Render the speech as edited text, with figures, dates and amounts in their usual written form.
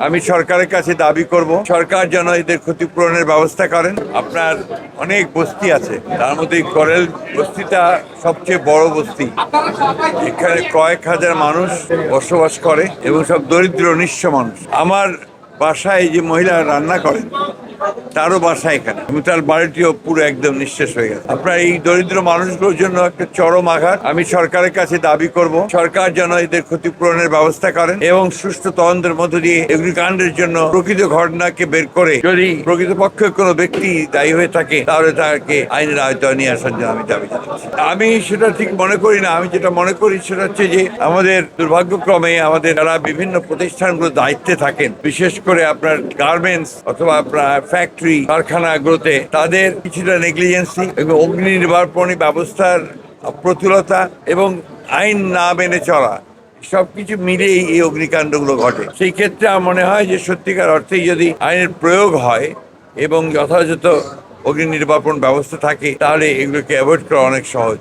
আমি সরকারের কাছে দাবি করব সরকার যেন এদের ক্ষতিপূরণের ব্যবস্থা করেন। আপনার অনেক বস্তি আছে, তার মধ্যে করেল বস্তিটা সবচেয়ে বড় বস্তি। এখানে কয়েক হাজার মানুষ বসবাস করে এবং সব দরিদ্র নিঃস্ব মানুষ। আমার বাসায় যে মহিলা রান্না করেন তারও বাসা এখানে, এবং তার বাড়িটিও পুরো একদম নিঃশেষ হয়ে গেছে। আপনার এই দরিদ্র মানুষগুলোর জন্য একটা চরম আঘাত। আমি সরকারের কাছে দাবি করব সরকার যেন এদের ক্ষতিপূরণের ব্যবস্থা করেন এবং সুষ্ঠু তদন্তের মধ্য দিয়ে অগ্নিকাণ্ডের জন্য প্রকৃত ঘটনাকে বের করে যদি প্রকৃতপক্ষে কোনো ব্যক্তি দায়ী হয়ে থাকে তাহলে তাকে আইনের আওতায় নিয়ে আসার জন্য আমি দাবি জানাচ্ছি। আমি সেটা ঠিক মনে করি না। আমি যেটা মনে করি সেটা হচ্ছে যে আমাদের দুর্ভাগ্যক্রমে আমাদের যারা বিভিন্ন প্রতিষ্ঠানগুলো দায়িত্বে থাকেন, বিশেষ করে আপনার গার্মেন্টস অথবা আপনার ফ্যাক্টরি কারখানাগুলোতে, তাদের কিছুটা নেগলিজেন্সি এবং অগ্নি নির্বাপনী ব্যবস্থার প্রতুলতা এবং আইন না মেনে চলা, সবকিছু মিলেই এই অগ্নিকাণ্ডগুলো ঘটে। সেই ক্ষেত্রে আমার মনে হয় যে সত্যিকার অর্থেই যদি আইনের প্রয়োগ হয় এবং যথাযথ অগ্নি নির্বাপন ব্যবস্থা থাকে তাহলে এগুলোকে অ্যাভয়েড করা অনেক সহজ।